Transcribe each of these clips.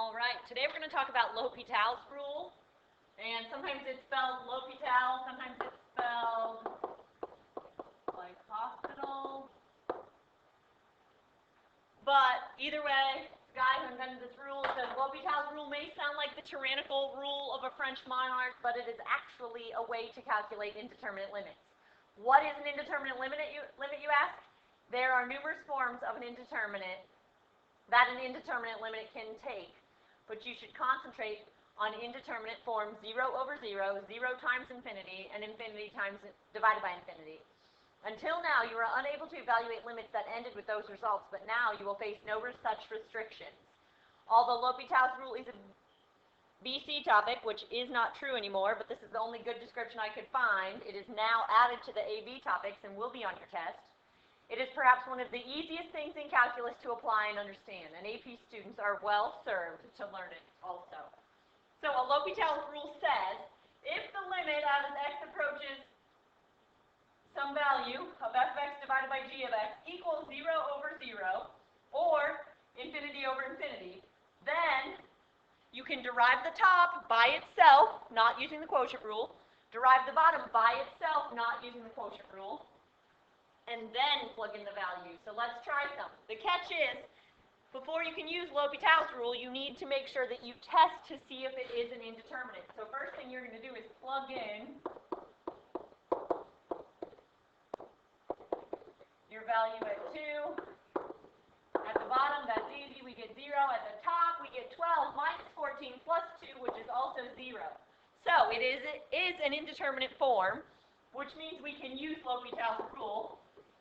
All right, today we're going to talk about L'Hopital's rule, and sometimes it's spelled L'Hopital, sometimes it's spelled like hospital, but either way, the guy who invented this rule says L'Hopital's rule may sound like the tyrannical rule of a French monarch, but it is actually a way to calculate indeterminate limits. What is an indeterminate limit, you ask? There are numerous forms of an indeterminate that an indeterminate limit can take, but you should concentrate on indeterminate form 0 over 0, 0 times infinity, and infinity times divided by infinity. Until now, you were unable to evaluate limits that ended with those results, but now you will face no such restrictions. Although L'Hopital's rule is a BC topic, which is not true anymore, but this is the only good description I could find, it is now added to the AB topics and will be on your test. It is perhaps one of the easiest things in calculus to apply and understand, and AP students are well served to learn it also. So a L'Hopital's rule says, if the limit as x approaches some value of f of x divided by g of x equals 0 over 0, or infinity over infinity, then you can derive the top by itself, not using the quotient rule, derive the bottom by itself, not using the quotient rule, and then plug in the value. So let's try some. The catch is, before you can use L'Hopital's rule, you need to make sure that you test to see if it is an indeterminate. So first thing you're going to do is plug in your value at 2. At the bottom, that's easy, we get 0. At the top, we get 12 minus 14 plus 2, which is also 0. So it is an indeterminate form, which means we can use L'Hopital's rule.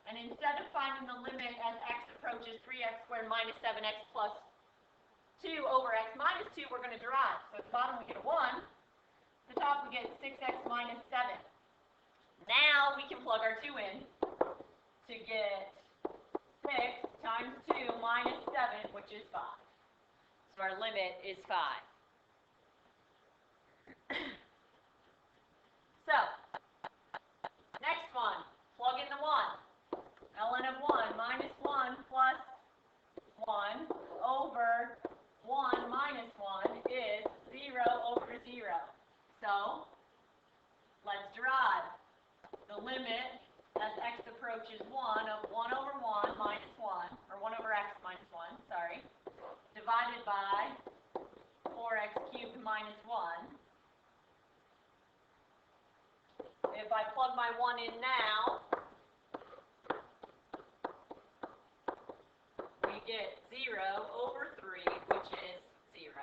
And instead of finding the limit as x approaches 3x squared minus 7x plus 2 over x minus 2, we're going to derive. So at the bottom we get a 1. At the top we get 6x minus 7. Now we can plug our 2 in to get 6 times 2 minus 7, which is 5. So our limit is 5. So, next one, plug in the 1. ln of 1 minus 1 plus 1 over 1 minus 1 is 0 over 0. So, let's derive the limit as x approaches 1 of 1 over 1 minus 1, or 1 over x minus 1, sorry, divided by 4x cubed minus 1. If I plug my 1 in now, we get 0 over 3, which is 0.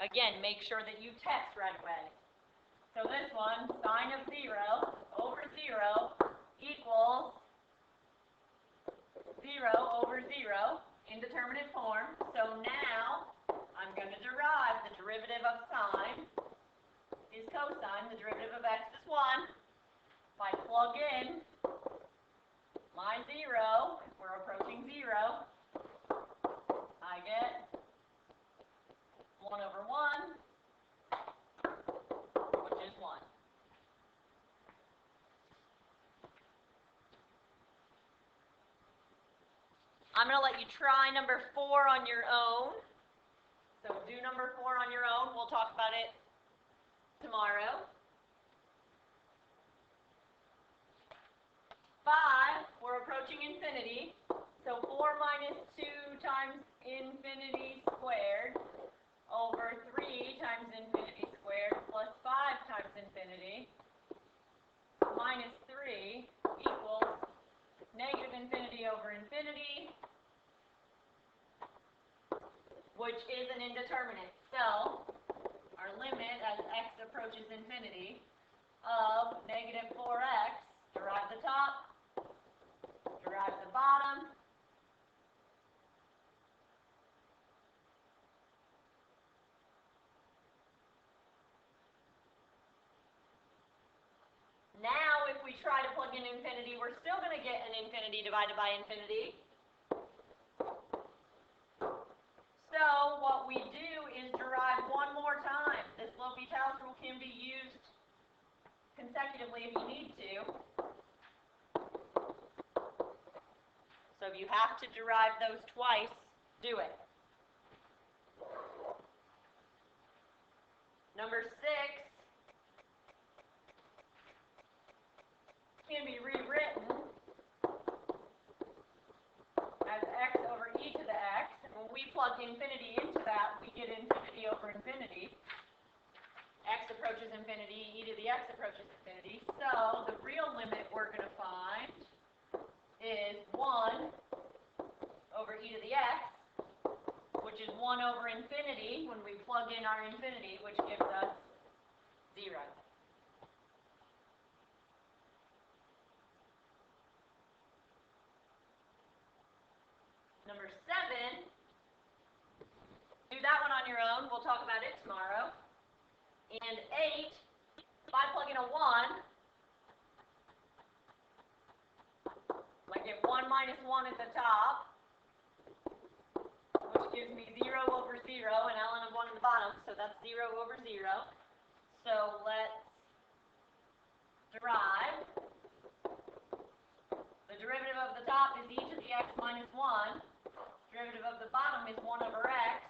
Again, make sure that you test right away. So this one, sine of 0 over 0 equals 0 over 0, indeterminate form. So now I'm going to derive the derivative of sine is cosine, the derivative of x is 1. If I plug in my 0, we're approaching 0, I get 1 over 1, which is 1. I'm going to let you try number 4 on your own. So do number 4 on your own. We'll talk about it tomorrow. 5, we're approaching infinity. So 4 minus 2 times infinity squared over 3 times infinity squared plus 5 times infinity minus 3 equals negative infinity over infinity, which is an indeterminate. So our limit as x approaches infinity of negative 4x, derive the top, derive the bottom, now if we try to plug in infinity, we're still going to get an infinity divided by infinity. So what we do is derive one more time. This L'Hopital's rule can be used consecutively if you need to. So if you have to derive those twice, do it. Number 6 can be rewritten as x over e to the x. And when we plug infinity into that, we get infinity over infinity. X approaches infinity, e to the x approaches infinity. So the real limit we're going to find is 1 over e to the x, which is 1 over infinity when we plug in our infinity, which gives us 0. Number 7, do that one on your own. We'll talk about it tomorrow. And 8, if I plug in a 1, I get 1 minus 1 at the top, which gives me 0 over 0, and ln of 1 at the bottom, so that's 0 over 0. So let's derive. The derivative of the top is e to the x minus 1. Derivative of the bottom is 1 over x.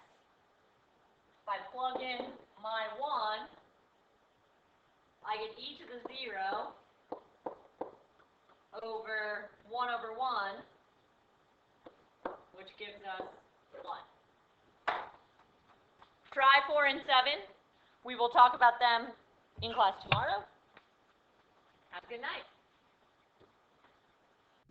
If I plug in my 1, I get e to the 0 over 1 over 1, which gives us 1. Try 4 and 7. We will talk about them in class tomorrow. Have a good night.